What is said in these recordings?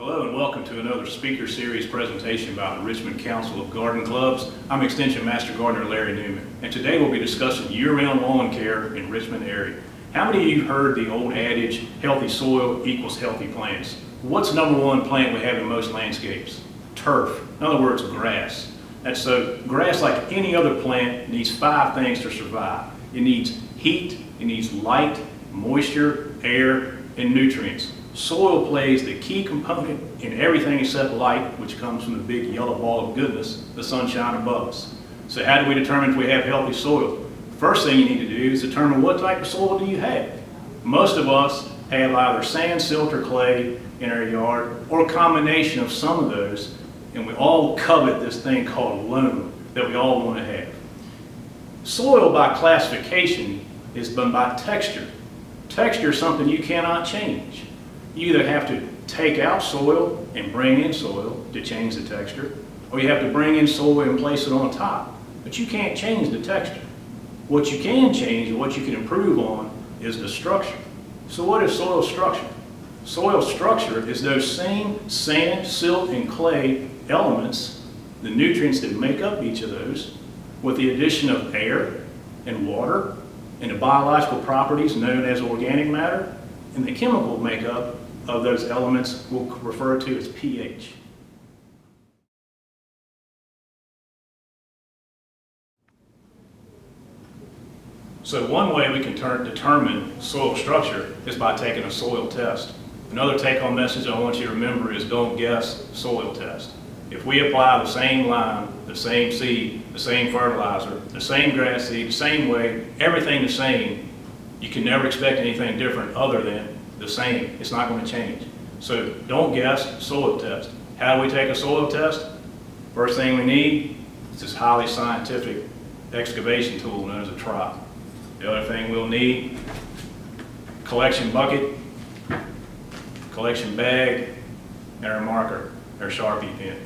Hello and welcome to another speaker series presentation by the Richmond Council of Garden Clubs. I'm Extension Master Gardener Larry Newman, and today we'll be discussing year-round lawn care in Richmond area. How many of you have heard the old adage, healthy soil equals healthy plants? What's the number one plant we have in most landscapes? Turf. In other words, grass. And so grass, like any other plant, needs 5 things to survive. It needs heat, it needs light, moisture, air, and nutrients. Soil plays the key component in everything except light, which comes from the big yellow ball of goodness, the sunshine above us. So how do we determine if we have healthy soil? First thing you need to do is determine what type of soil do you have. Most of us have either sand, silt, or clay in our yard, or a combination of some of those, and we all covet this thing called loam that we all want to have. Soil by classification is done by texture. Texture is something you cannot change. You either have to take out soil and bring in soil to change the texture, or you have to bring in soil and place it on top. But you can't change the texture. What you can change and what you can improve on is the structure. So what is soil structure? Soil structure is those same sand, silt, and clay elements, the nutrients that make up each of those, with the addition of air and water and the biological properties known as organic matter, and the chemical makeup of those elements we'll refer to as pH. So one way we can determine soil structure is by taking a soil test. Another take-home message I want you to remember is don't guess soil test. If we apply the same lime, the same seed, the same fertilizer, the same grass seed, the same way, everything the same, you can never expect anything different other than the same. It's not going to change. So don't guess soil test. How do we take a soil test? First thing we need is this highly scientific excavation tool known as a trowel. The other thing we'll need, collection bucket, collection bag, and our marker, our Sharpie pen.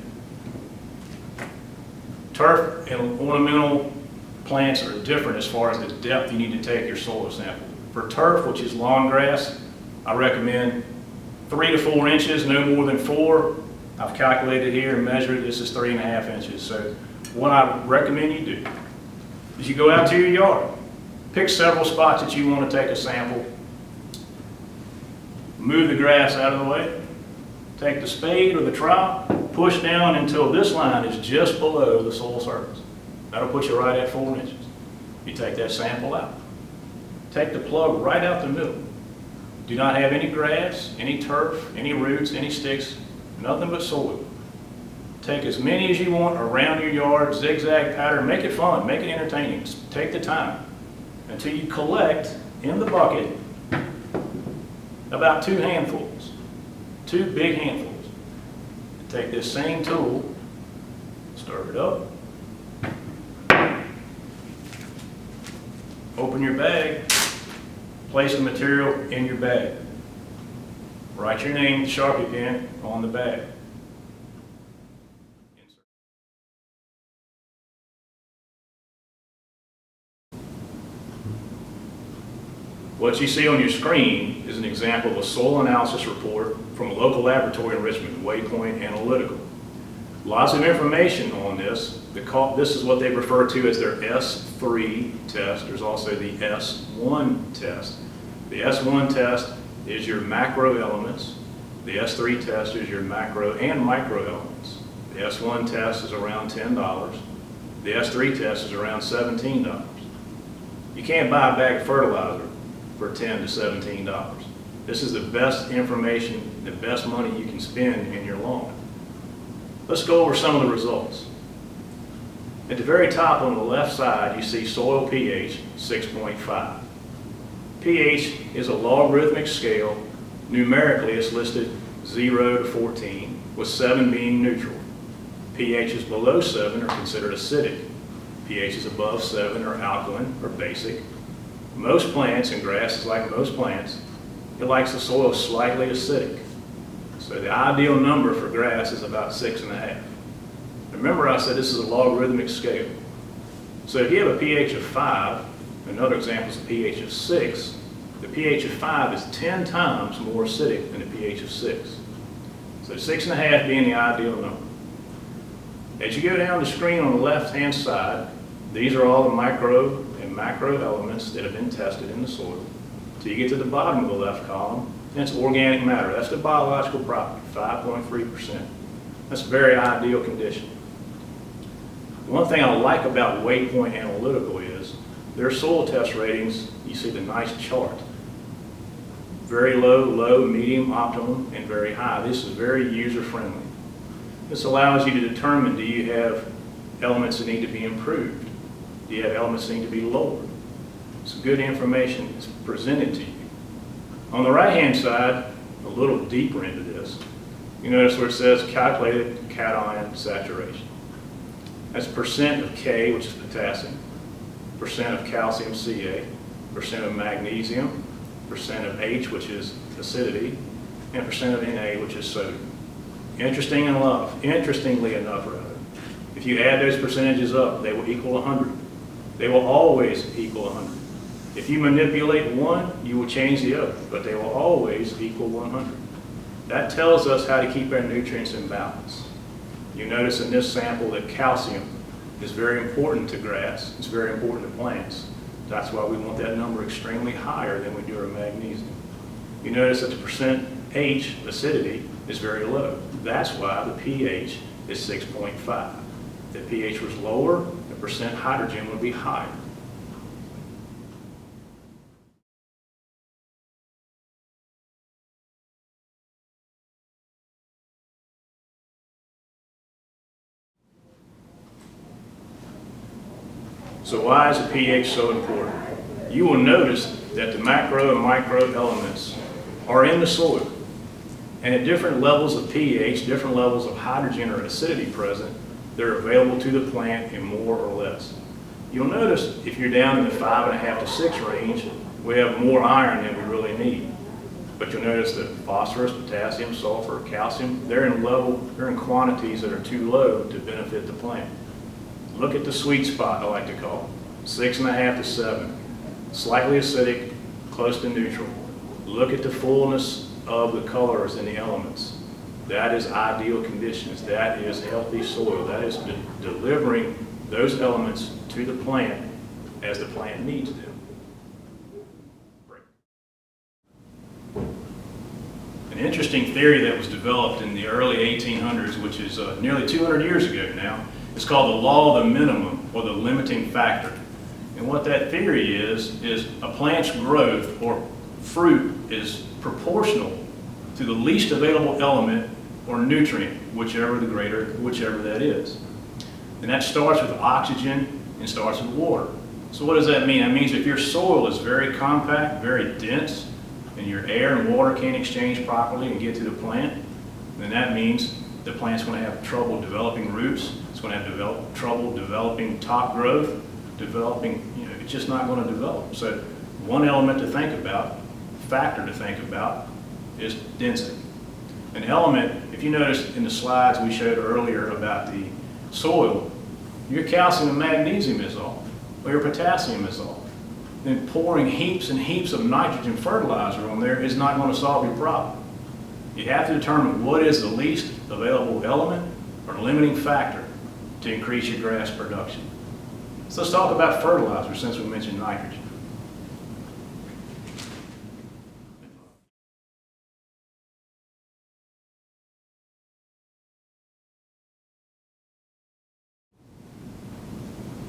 Turf and ornamental plants are different as far as the depth you need to take your soil sample. For turf, which is lawn grass, I recommend 3 to 4 inches, no more than 4. I've calculated here and measured, this is 3.5 inches. So what I recommend you do is you go out to your yard, pick several spots that you want to take a sample, move the grass out of the way, take the spade or the trowel, push down until this line is just below the soil surface. That'll put you right at 4 inches. You take that sample out. Take the plug right out the middle. Do not have any grass, any turf, any roots, any sticks, nothing but soil. Take as many as you want around your yard, zigzag pattern, make it fun, make it entertaining. Take the time until you collect in the bucket about 2 handfuls, 2 big handfuls. Take this same tool, stir it up, open your bag, place the material in your bag. Write your name with Sharpie pen on the bag. What you see on your screen is an example of a soil analysis report from a local laboratory in Richmond, Waypoint Analytical. Lots of information on this. This is what they refer to as their S3 test. There's also the S1 test. The S1 test is your macro elements. The S3 test is your macro and micro elements. The S1 test is around $10. The S3 test is around $17. You can't buy a bag of fertilizer for $10 to $17. This is the best information, the best money you can spend in your lawn. Let's go over some of the results. At the very top on the left side, you see soil pH 6.5. pH is a logarithmic scale. Numerically, it's listed 0 to 14, with 7 being neutral. pH is below 7 are considered acidic. pH is above 7 are alkaline or basic. Most plants, and grass is like most plants, it likes the soil slightly acidic. So the ideal number for grass is about 6.5. Remember I said this is a logarithmic scale. So if you have a pH of 5, another example is a pH of 6, the pH of 5 is 10 times more acidic than the pH of 6. So 6.5 being the ideal number. As you go down the screen on the left-hand side, these are all the micro and macro elements that have been tested in the soil. So you get to the bottom of the left column, and it's organic matter. That's the biological property, 5.3%. That's a very ideal condition. One thing I like about Waypoint Analytical is their soil test ratings, you see the nice chart. Very low, low, medium, optimum, and very high. This is very user-friendly. This allows you to determine, do you have elements that need to be improved? Do you have elements that need to be lowered? Some good information is presented to you. On the right-hand side, a little deeper into this, you notice where it says calculated cation saturation. That's percent of K, which is potassium, percent of calcium, Ca, percent of magnesium, percent of H, which is acidity, and percent of Na, which is sodium. Interestingly enough, if you add those percentages up, they will equal 100. They will always equal 100. If you manipulate one, you will change the other, but they will always equal 100. That tells us how to keep our nutrients in balance. You notice in this sample that calcium is very important to grass. It's very important to plants. That's why we want that number extremely higher than we do our magnesium. You notice that the percent H, acidity, is very low. That's why the pH is 6.5. If the pH was lower, the percent hydrogen would be higher. So why is the pH so important? You will notice that the macro and micro elements are in the soil. And at different levels of pH, different levels of hydrogen or acidity present, they're available to the plant in more or less. You'll notice if you're down in the 5.5 to 6 range, we have more iron than we really need. But you'll notice that phosphorus, potassium, sulfur, calcium, they're in quantities that are too low to benefit the plant. Look at the sweet spot, I like to call it, 6.5 to 7. Slightly acidic, close to neutral. Look at the fullness of the colors in the elements. That is ideal conditions. That is healthy soil. That is delivering those elements to the plant as the plant needs them. An interesting theory that was developed in the early 1800s, which is nearly 200 years ago now, is called the law of the minimum, or the limiting factor. And what that theory is a plant's growth or fruit is proportional to the least available element or nutrient, whichever that is. And that starts with oxygen and starts with water. So what does that mean? That means if your soil is very compact, very dense, and your air and water can't exchange properly and get to the plant, then that means the plant's going to have trouble developing roots. It's going to have trouble developing top growth, it's just not going to develop. So one element to think about, factor to think about, is density. An element, if you notice in the slides we showed earlier about the soil, your calcium and magnesium is off, or your potassium is off. Then pouring heaps and heaps of nitrogen fertilizer on there is not going to solve your problem. You have to determine what is the least available element or limiting factor to increase your grass production. So let's talk about fertilizer since we mentioned nitrogen.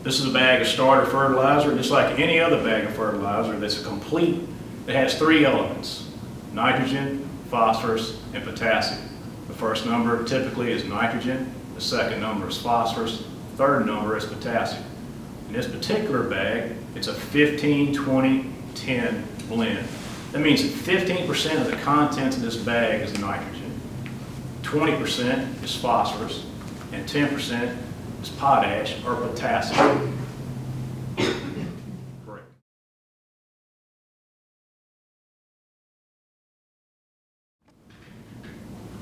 This is a bag of starter fertilizer, just like any other bag of fertilizer that's complete, that has 3 elements: nitrogen, phosphorus, and potassium. The first number typically is nitrogen, the second number is phosphorus, the third number is potassium. In this particular bag, it's a 15-20-10 blend. That means that 15% of the contents of this bag is nitrogen, 20% is phosphorus, and 10% is potash or potassium. Great.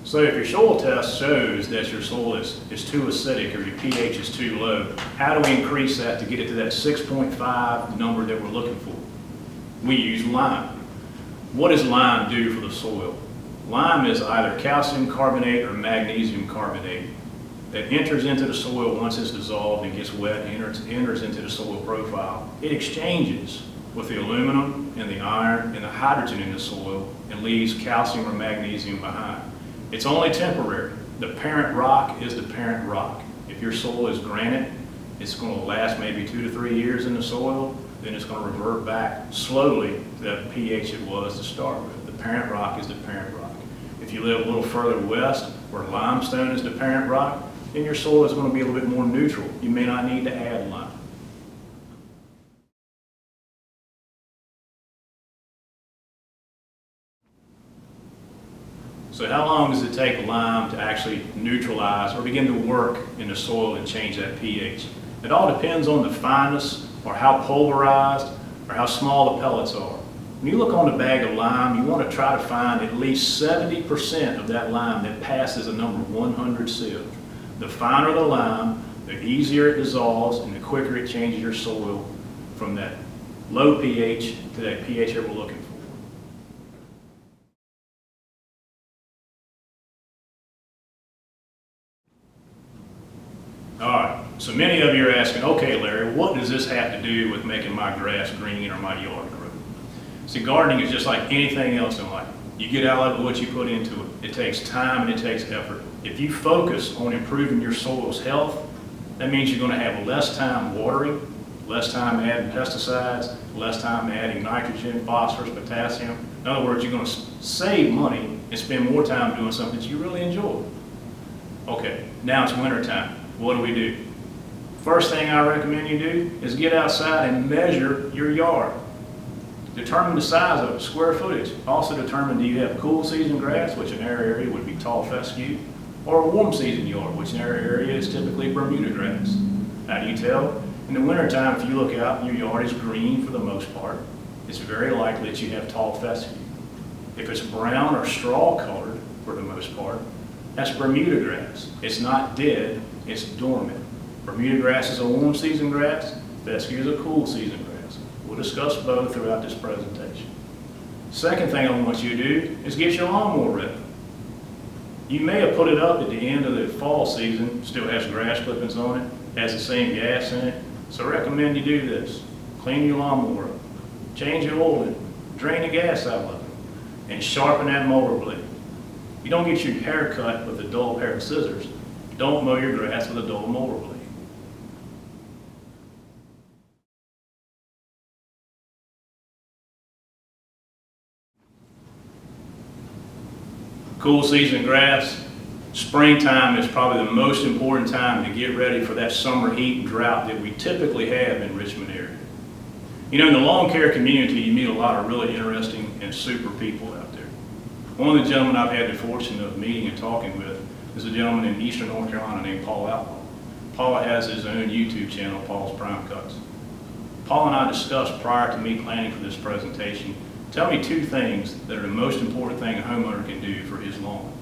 So if your soil test shows that your soil is too acidic or your pH is too low, how do we increase that to get it to that 6.5 number that we're looking for? We use lime. What does lime do for the soil? Lime is either calcium carbonate or magnesium carbonate that enters into the soil once it's dissolved and gets wet and enters into the soil profile. It exchanges with the aluminum and the iron and the hydrogen in the soil and leaves calcium or magnesium behind. It's only temporary. The parent rock is the parent rock. If your soil is granite, it's going to last maybe 2 to 3 years in the soil, then it's going to revert back slowly to that pH it was to start with. The parent rock is the parent rock. If you live a little further west where limestone is the parent rock, then your soil is going to be a little bit more neutral. You may not need to add lime. So how long does it take lime to actually neutralize or begin to work in the soil and change that pH? It all depends on the fineness or how pulverized or how small the pellets are. When you look on the bag of lime, you want to try to find at least 70% of that lime that passes a number 100 sieve. The finer the lime, the easier it dissolves and the quicker it changes your soil from that low pH to that pH that we're looking for. All right, so many of you are asking, okay, Larry, what does this have to do with making my grass green or my yard grow? See, gardening is just like anything else in life. You get out of it what you put into it. It takes time and it takes effort. If you focus on improving your soil's health, that means you're going to have less time watering, less time adding pesticides, less time adding nitrogen, phosphorus, potassium. In other words, you're going to save money and spend more time doing something that you really enjoy. Okay, now it's winter time. What do? First thing I recommend you do is get outside and measure your yard. Determine the size of it, square footage. Also determine, do you have cool season grass, which in our area would be tall fescue, or a warm season yard, which in our area is typically Bermuda grass. How do you tell? In the wintertime, if you look out and your yard is green for the most part, it's very likely that you have tall fescue. If it's brown or straw colored for the most part, that's Bermuda grass. It's not dead, it's dormant. Bermuda grass is a warm season grass, fescue is a cool season grass. We'll discuss both throughout this presentation. Second thing I want you to do is get your lawnmower ready. You may have put it up at the end of the fall season, still has grass clippings on it, has the same gas in it, so I recommend you do this. Clean your lawnmower up, change your oil in it, drain the gas out of it, and sharpen that mower blade. You don't get your hair cut with a dull pair of scissors. Don't mow your grass with a dull mower blade. Cool season grass, springtime is probably the most important time to get ready for that summer heat and drought that we typically have in Richmond area. You know, in the lawn care community, you meet a lot of really interesting and super people out there. One of the gentlemen I've had the fortune of meeting and talking with is a gentleman in Eastern North Carolina named Paul Outlaw. Paul has his own YouTube channel, Paul's Prime Cuts. Paul and I discussed prior to me planning for this presentation, tell me two things that are the most important thing a homeowner can do for his lawn.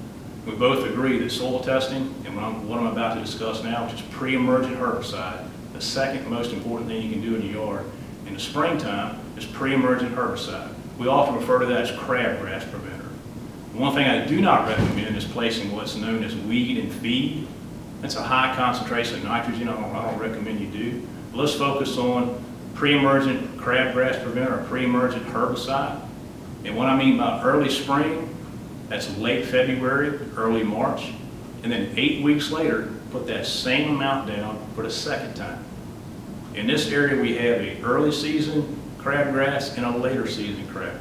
We both agree that soil testing, and what I'm about to discuss now, which is pre-emergent herbicide, the second most important thing you can do in your yard in the springtime is pre-emergent herbicide. We often refer to that as crabgrass preventer. One thing I do not recommend is placing what's known as weed and feed. That's a high concentration of nitrogen. I don't recommend you do. But let's focus on pre-emergent crabgrass preventer or pre-emergent herbicide. And what I mean by early spring, that's late February, early March. And then 8 weeks later, put that same amount down for the second time. In this area, we have an early season crabgrass and a later season crabgrass.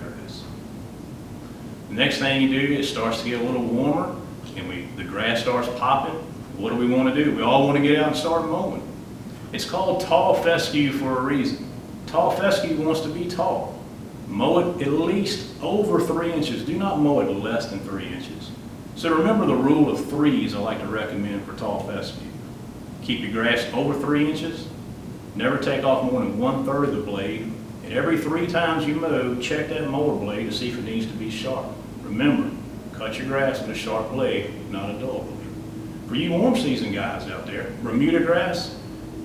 The next thing you do, it starts to get a little warmer and the grass starts popping. What do we want to do? We all want to get out and start mowing. It's called tall fescue for a reason. Tall fescue wants to be tall. Mow it at least over 3 inches. Do not mow it less than 3 inches. So remember the rule of threes I like to recommend for tall fescue. Keep your grass over 3 inches. Never take off more than 1/3 of the blade. And every 3 times you mow, check that mower blade to see if it needs to be sharp. Remember, cut your grass with a sharp blade, not a dull blade. For you warm season guys out there, Bermuda grass,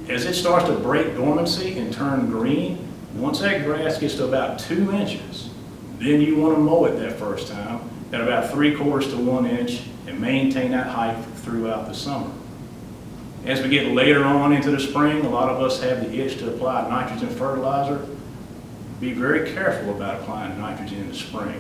as it starts to break dormancy and turn green, once that grass gets to about 2 inches, then you want to mow it that first time at about 3/4 to 1 inch and maintain that height throughout the summer. As we get later on into the spring, a lot of us have the itch to apply nitrogen fertilizer. Be very careful about applying nitrogen in the spring.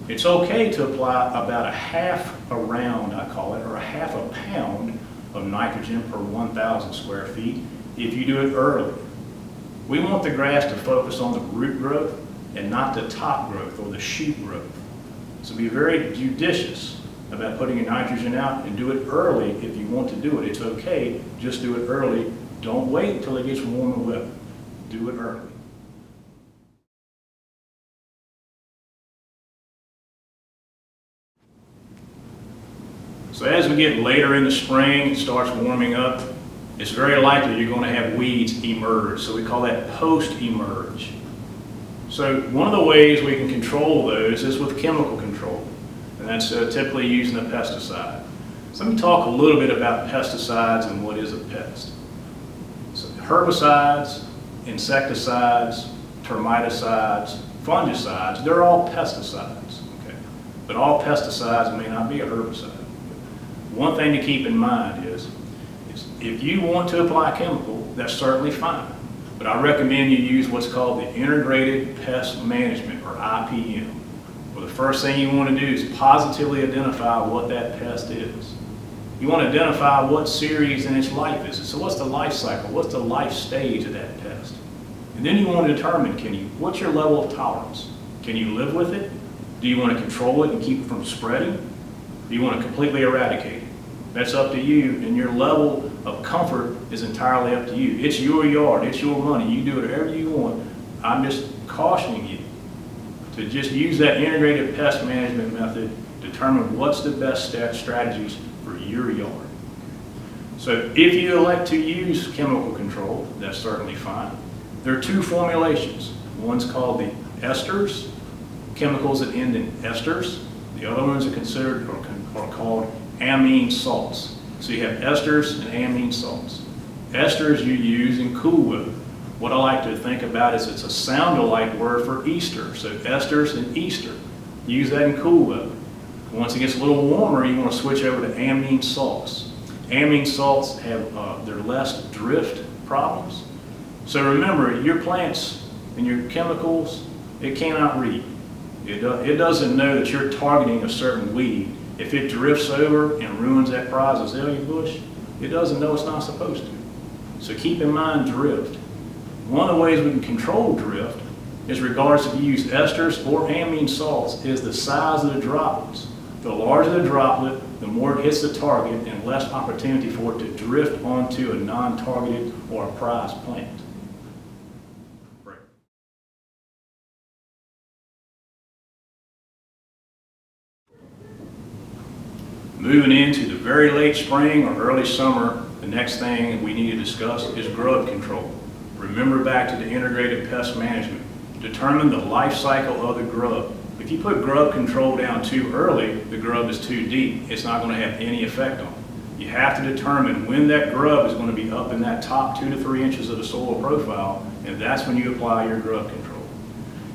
It's okay to apply about a half a round, I call it, or a half a pound of nitrogen per 1,000 square feet if you do it early. We want the grass to focus on the root growth and not the top growth or the shoot growth. So be very judicious about putting your nitrogen out and do it early if you want to do it. It's okay, just do it early. Don't wait until it gets warmer weather. Do it early. So as we get later in the spring, it starts warming up, it's very likely you're going to have weeds emerge. So we call that post-emerge. So one of the ways we can control those is with chemical control, and that's typically using a pesticide. So let me talk a little bit about pesticides and what is a pest. So herbicides, insecticides, termiticides, fungicides, they're all pesticides, okay? But all pesticides may not be a herbicide. One thing to keep in mind is if you want to apply a chemical, that's certainly fine. But I recommend you use what's called the Integrated Pest Management, or IPM. Well, the first thing you want to do is positively identify what that pest is. You want to identify what series in its life is. So what's the life cycle? What's the life stage of that pest? And then you want to determine, what's your level of tolerance? Can you live with it? Do you want to control it and keep it from spreading? Do you want to completely eradicate it? That's up to you, and your level of comfort is entirely up to you. It's your yard, it's your money, you do whatever you want. I'm just cautioning you to just use that integrated pest management method, determine what's the best strategies for your yard. So if you elect to use chemical control, that's certainly fine. There are two formulations. One's called the esters, chemicals that end in esters. The other ones are considered or called amine salts. So you have esters and amine salts. Esters you use in cool weather. What I like to think about is it's a sound-alike word for Easter. So esters and Easter. Use that in cool weather. Once it gets a little warmer, you want to switch over to amine salts. Amine salts have they're less drift problems. So remember, your plants and your chemicals, it cannot read. It doesn't know that you're targeting a certain weed. If it drifts over and ruins that prize azalea bush, it doesn't know it's not supposed to. So keep in mind drift. One of the ways we can control drift is regardless if you use esters or amine salts is the size of the droplets. The larger the droplet, the more it hits the target and less opportunity for it to drift onto a non-targeted or a prized plant. Moving into the very late spring or early summer, the next thing we need to discuss is grub control. Remember back to the integrated pest management. Determine the life cycle of the grub. If you put grub control down too early, the grub is too deep. It's not going to have any effect on it. You have to determine when that grub is going to be up in that top 2 to 3 inches of the soil profile, and that's when you apply your grub control.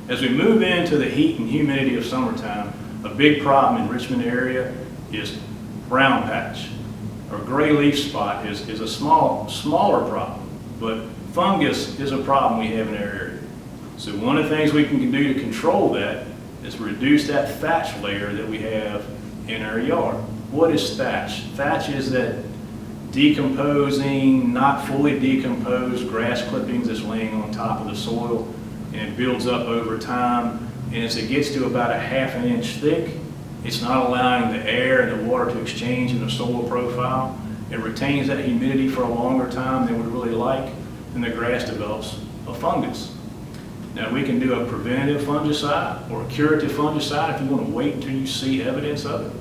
As we move into the heat and humidity of summertime, a big problem in Richmond area is brown patch or gray leaf spot is a smaller problem, but fungus is a problem we have in our area. So one of the things we can do to control that is reduce that thatch layer that we have in our yard. What is thatch? Thatch is that decomposing, not fully decomposed grass clippings that's laying on top of the soil, and it builds up over time, and as it gets to about a ½ inch thick, it's not allowing the air and the water to exchange in the soil profile. It retains that humidity for a longer time than we'd really like, and the grass develops a fungus. Now we can do a preventative fungicide or a curative fungicide if you want to wait until you see evidence of it.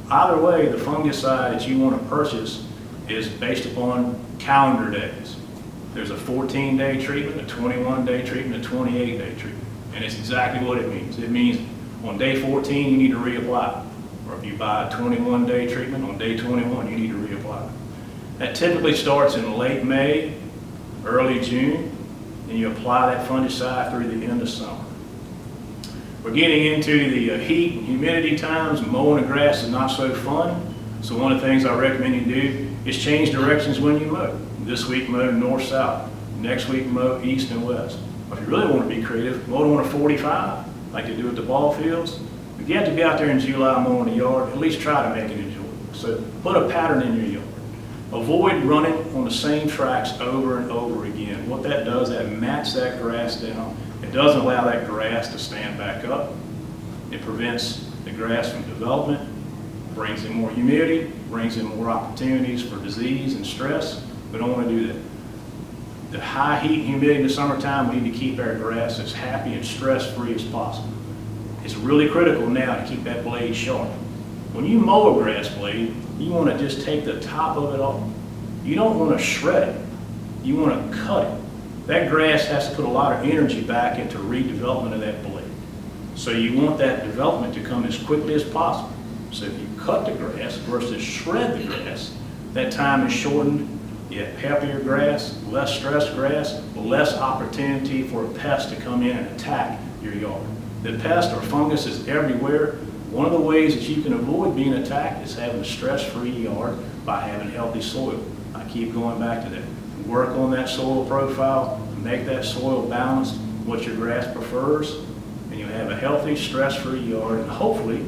Either way, the fungicide that you want to purchase is based upon calendar days. There's a 14-day treatment, a 21-day treatment, a 28-day treatment, and it's exactly what it means. It means on day 14, you need to reapply. Or if you buy a 21-day treatment, on day 21, you need to reapply. That typically starts in late May, early June, and you apply that fungicide through the end of summer. We're getting into the heat and humidity times. Mowing the grass is not so fun. So one of the things I recommend you do is change directions when you mow. This week mow north-south. Next week mow east and west. If you really want to be creative, mow on a 45, like they do at the ball fields. If you have to be out there in July mowing the yard, at least try to make it enjoyable. So put a pattern in your yard. Avoid running on the same tracks over and over again. What that does, that mats that grass down. It doesn't allow that grass to stand back up. It prevents the grass from development, brings in more humidity, brings in more opportunities for disease and stress. We don't want to do that. The high heat and humidity in the summertime, we need to keep our grass as happy and stress-free as possible. It's really critical now to keep that blade sharp. When you mow a grass blade, you want to just take the top of it off. You don't want to shred it. You want to cut it. That grass has to put a lot of energy back into redevelopment of that blade. So you want that development to come as quickly as possible. So if you cut the grass versus shred the grass, that time is shortened. You have healthier grass, less stressed grass, less opportunity for a pest to come in and attack your yard. The pest or fungus is everywhere. One of the ways that you can avoid being attacked is having a stress-free yard by having healthy soil. I keep going back to that. Work on that soil profile, make that soil balanced, what your grass prefers, and you'll have a healthy, stress-free yard, and hopefully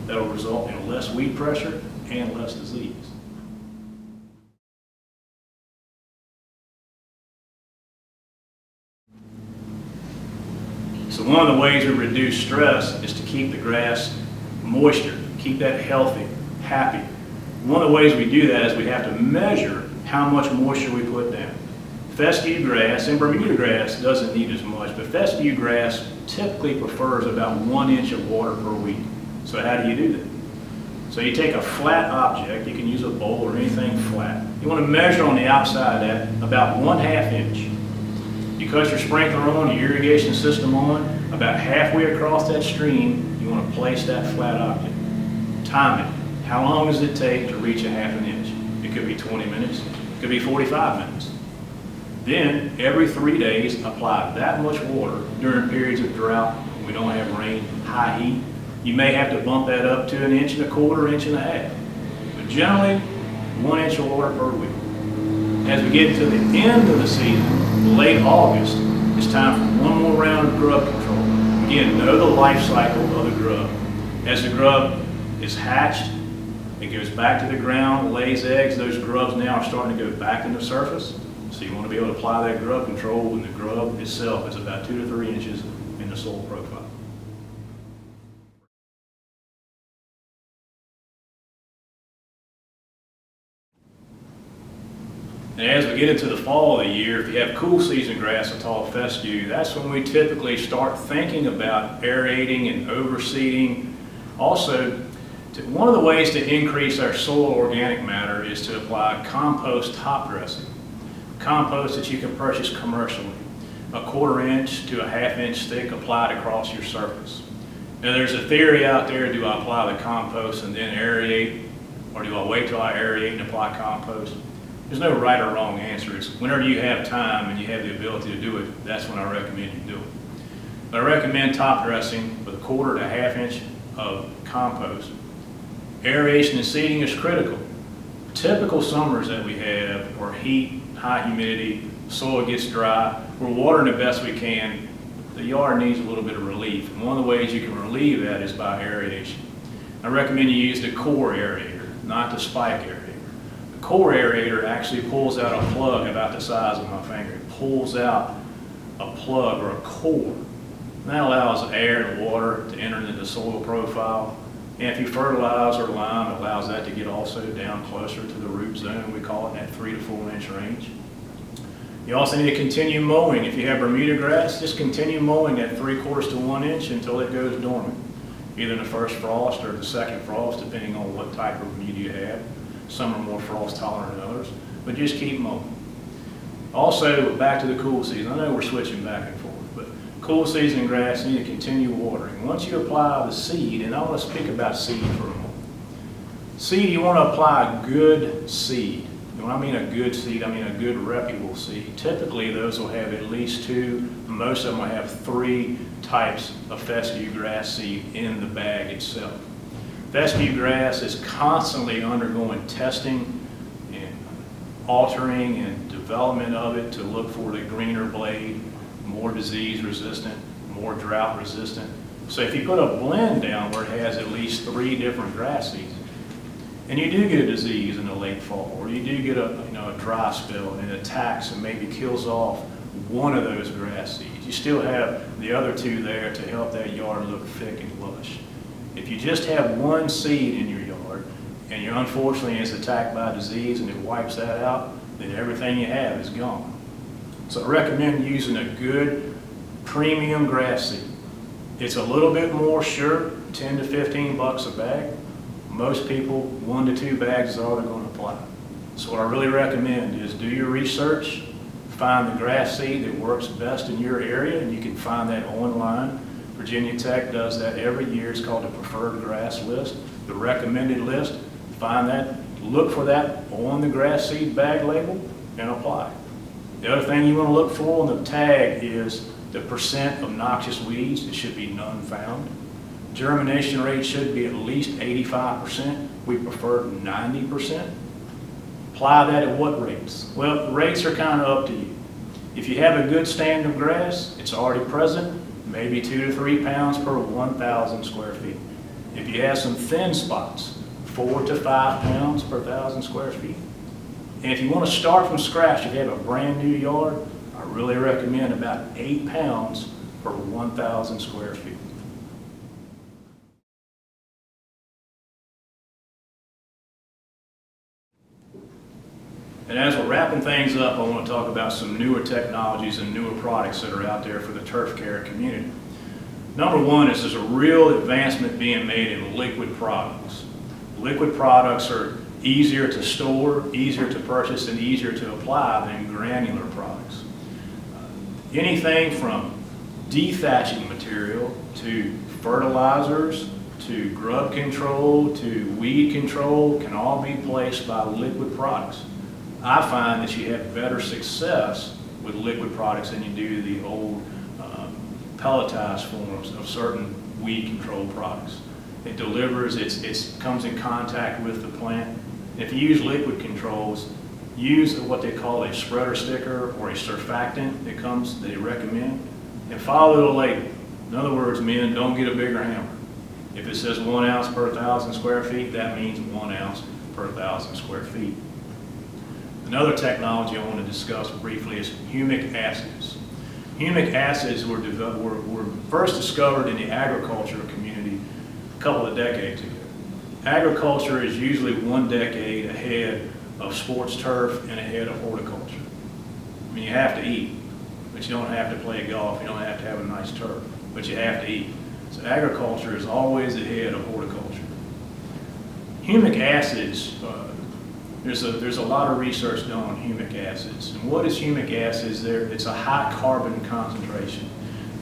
that'll result in less weed pressure and less disease. So one of the ways we reduce stress is to keep the grass moisture, keep that healthy, happy. One of the ways we do that is we have to measure how much moisture we put down. Fescue grass and Bermuda grass doesn't need as much, but fescue grass typically prefers about 1 inch of water per week. So how do you do that? So you take a flat object, you can use a bowl or anything flat. You want to measure on the outside of that about 1/2 inch. You cut your sprinkler on, your irrigation system on, about halfway across that stream, you want to place that flat object. Time it. How long does it take to reach 1/2 inch? It could be 20 minutes, it could be 45 minutes. Then, every 3 days, apply that much water during periods of drought, when we don't have rain, high heat. You may have to bump that up to 1.25 inches, 1.5 inches. But generally, 1 inch of water per week. As we get to the end of the season, late August, it's time for one more round of grub control. Again, know the life cycle of the grub. As the grub is hatched, it goes back to the ground, lays eggs. Those grubs now are starting to go back in the surface. So you want to be able to apply that grub control when the grub itself is about 2 to 3 inches in the soil profile. And as we get into the fall of the year, if you have cool season grass or tall fescue, that's when we typically start thinking about aerating and overseeding. Also, one of the ways to increase our soil organic matter is to apply compost top dressing. Compost that you can purchase commercially. 1/4 inch to 1/2 inch thick applied across your surface. Now there's a theory out there, do I apply the compost and then aerate, or do I wait till I aerate and apply compost? There's no right or wrong answer. It's whenever you have time and you have the ability to do it, that's when I recommend you do it. But I recommend top dressing with 1/4 to 1/2 inch of compost. Aeration and seeding is critical. Typical summers that we have are heat, high humidity, soil gets dry, we're watering the best we can, the yard needs a little bit of relief. And one of the ways you can relieve that is by aeration. I recommend you use the core aerator, not the spike aerator. The core aerator actually pulls out a plug about the size of my finger. It pulls out a plug or a core. And that allows air and water to enter into the soil profile. And if you fertilize or lime, it allows that to get also down closer to the root zone. We call it in that 3 to 4 inch range. You also need to continue mowing. If you have Bermuda grass, just continue mowing at 3/4 to 1 inch until it goes dormant. Either in the first frost or the second frost, depending on what type of Bermuda you have. Some are more frost tolerant than others, but just keep mowing. Also, back to the cool season. I know we're switching back and forth, but cool season grass, you need to continue watering. Once you apply the seed, and I want to speak about seed for a moment. Seed, you want to apply good seed. When I mean a good seed, I mean a good reputable seed. Typically, those will have at least 2, most of them will have 3 types of fescue grass seed in the bag itself. Fescue grass is constantly undergoing testing and altering and development of it to look for the greener blade, more disease resistant, more drought resistant. So if you put a blend down where it has at least 3 different grass seeds, and you do get a disease in the late fall, or you do get a dry spell and it attacks and maybe kills off one of those grass seeds, you still have the other 2 there to help that yard look thick and lush. If you just have one seed in your yard and you unfortunately is attacked by a disease and it wipes that out, then everything you have is gone. So I recommend using a good premium grass seed. It's a little bit more sure, 10 to 15 bucks a bag. Most people, 1 to 2 bags is all they're going to apply. So what I really recommend is do your research, find the grass seed that works best in your area, and you can find that online. Virginia Tech does that every year. It's called the preferred grass list, the recommended list. Find that, look for that on the grass seed bag label, and apply. The other thing you want to look for on the tag is the percent of noxious weeds. It should be none found. Germination rate should be at least 85%. We prefer 90%. Apply that at what rates? Well, rates are kind of up to you. If you have a good stand of grass, it's already present, maybe 2 to 3 pounds per 1,000 square feet. If you have some thin spots, 4 to 5 pounds per 1,000 square feet. And if you want to start from scratch, if you have a brand new yard, I really recommend about 8 pounds per 1,000 square feet. And as we're wrapping things up, I want to talk about some newer technologies and newer products that are out there for the turf care community. Number one is there's a real advancement being made in liquid products. Liquid products are easier to store, easier to purchase, and easier to apply than granular products. Anything from dethatching material to fertilizers to grub control to weed control can all be placed by liquid products. I find that you have better success with liquid products than you do the old pelletized forms of certain weed control products. It delivers, it comes in contact with the plant. If you use liquid controls, use what they call a spreader sticker or a surfactant that comes, they recommend, and follow the label. In other words, men, don't get a bigger hammer. If it says 1 ounce per 1,000 square feet, that means 1 ounce per 1,000 square feet. Another technology I want to discuss briefly is humic acids. Humic acids were first discovered in the agriculture community a couple of decades ago. Agriculture is usually 1 decade ahead of sports turf and ahead of horticulture. I mean, you have to eat, but you don't have to play golf, you don't have to have a nice turf, but you have to eat. So agriculture is always ahead of horticulture. Humic acids, there's a lot of research done on humic acids. And what is humic acids? It's a high carbon concentration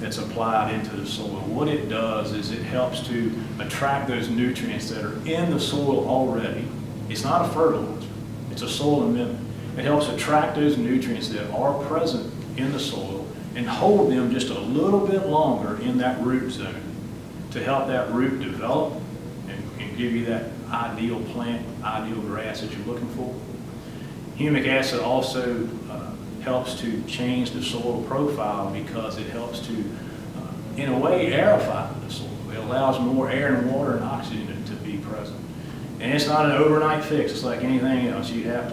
that's applied into the soil. What it does is it helps to attract those nutrients that are in the soil already. It's not a fertilizer, it's a soil amendment. It helps attract those nutrients that are present in the soil and hold them just a little bit longer in that root zone to help that root develop and give you that ideal plant, ideal grass that you're looking for. Humic acid also helps to change the soil profile because it helps to, in a way, aerify the soil. It allows more air and water and oxygen to be present. And it's not an overnight fix. It's like anything else. You have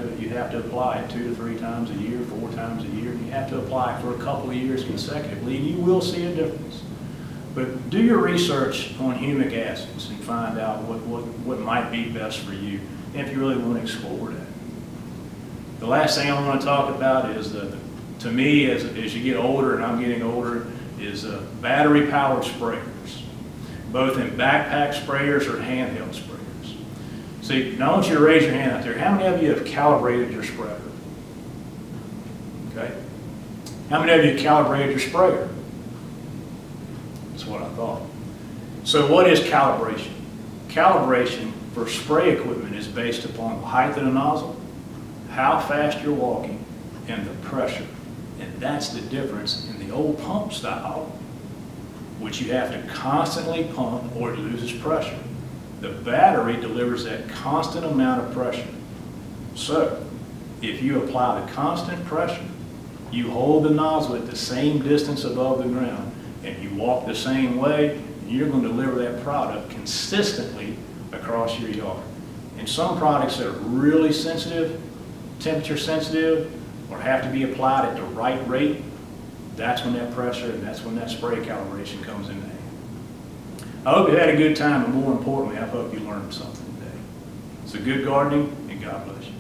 to apply it 2 to 3 times a year, 4 times a year. And you have to apply it for a couple of years consecutively, and you will see a difference. But do your research on humic acids and find out what might be best for you if you really want to explore that. The last thing I want to talk about is, to me, as you get older, and I'm getting older, is battery-powered sprayers, both in backpack sprayers or handheld sprayers. See, now I want you to raise your hand out there. How many of you have calibrated your sprayer? Okay. How many of you have calibrated your sprayer? That's what I thought. So what is calibration? Calibration for spray equipment is based upon the height of the nozzle, how fast you're walking and the pressure. And that's the difference in the old pump style, which you have to constantly pump or it loses pressure. The battery delivers that constant amount of pressure. So, if you apply the constant pressure, you hold the nozzle at the same distance above the ground, and you walk the same way, you're going to deliver that product consistently across your yard. And some products that are really sensitive, temperature sensitive, or have to be applied at the right rate, that's when that pressure and that's when that spray calibration comes in handy. I hope you had a good time, and more importantly, I hope you learned something today. So good gardening, and God bless you.